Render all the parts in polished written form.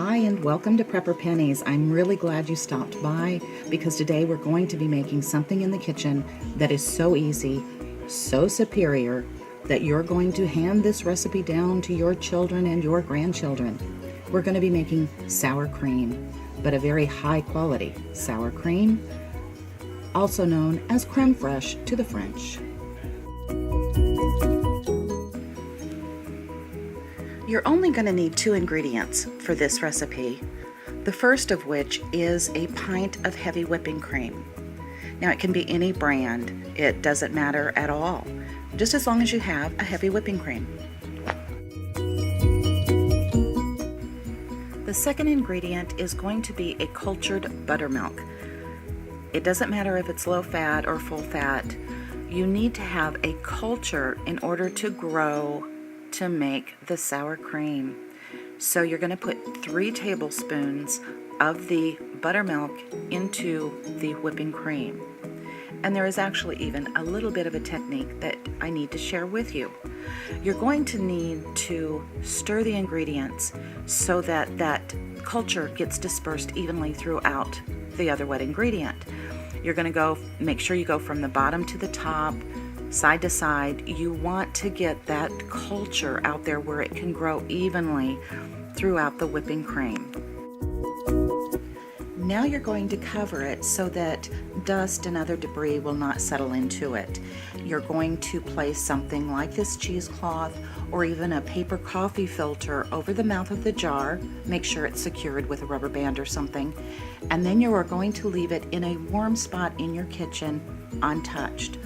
Hi and welcome to Prepper Pennies. I'm really glad you stopped by because today we're going to be making something in the kitchen that is so easy, so superior, that you're going to hand this recipe down to your children and your grandchildren. We're going to be making sour cream, but a very high quality sour cream, also known as creme fraiche to the French. You're only going to need 2 ingredients for this recipe, the first of which is a pint of heavy whipping cream. Now it can be any brand, it doesn't matter at all, just as long as you have a heavy whipping cream. The second ingredient is going to be a cultured buttermilk. It doesn't matter if it's low fat or full fat, you need to have a culture in order to grow to make the sour cream. So you're going to put 3 tablespoons of the buttermilk into the whipping cream. And there is actually even a little bit of a technique that I need to share with you. You're going to need to stir the ingredients so that that culture gets dispersed evenly throughout the other wet ingredient. You're going to make sure you go from the bottom to the top, side to side. You want to get that culture out there where it can grow evenly throughout the whipping cream. Now you're going to cover it so that dust and other debris will not settle into it. You're going to place something like this cheesecloth or even a paper coffee filter over the mouth of the jar. Make sure it's secured with a rubber band or something. And then you are going to leave it in a warm spot in your kitchen, untouched.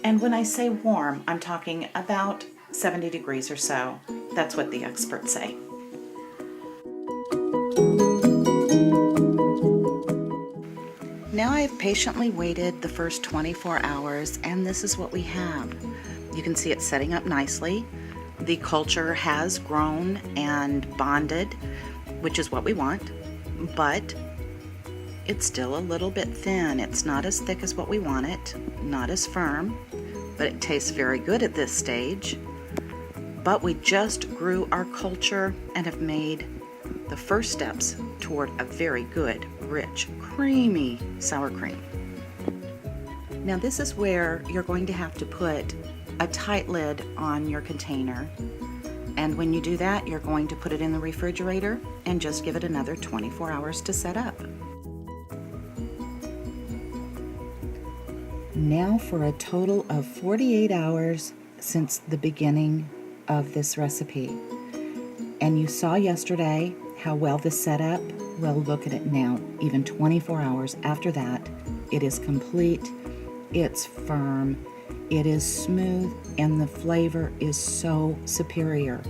And when I say warm, I'm talking about 70 degrees or so. That's what the experts say. Now I've patiently waited the first 24 hours, and this is what we have. You can see it setting up nicely. The culture has grown and bonded, which is what we want, but it's still a little bit thin. It's not as thick as what we want it, not as firm, but it tastes very good at this stage. But we just grew our culture and have made the first steps toward a very good, rich, creamy sour cream. Now this is where you're going to have to put a tight lid on your container. And when you do that, you're going to put it in the refrigerator and just give it another 24 hours to set up. Now for a total of 48 hours since the beginning of this recipe. And you saw yesterday how well this set up. Well, look at it now, even 24 hours after that. It is complete, it's firm, it is smooth, and the flavor is so superior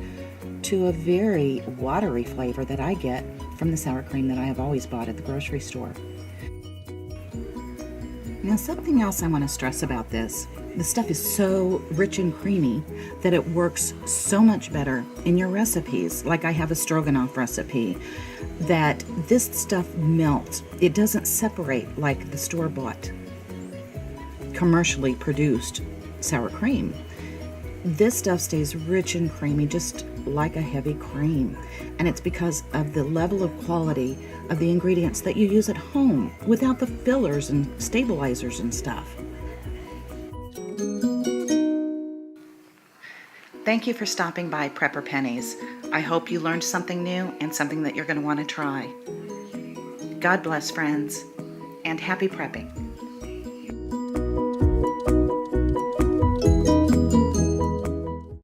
to a very watery flavor that I get from the sour cream that I have always bought at the grocery store. Now, something else I want to stress about this. The stuff is so rich and creamy that it works so much better in your recipes. Like I have a stroganoff recipe that this stuff melts. It doesn't separate like the store-bought, commercially produced sour cream. This stuff stays rich and creamy, just like a heavy cream. And it's because of the level of quality of the ingredients that you use at home without the fillers and stabilizers and stuff. Thank you for stopping by Prepper Pennies. I hope you learned something new and something that you're going to want to try. God bless, friends, and happy prepping.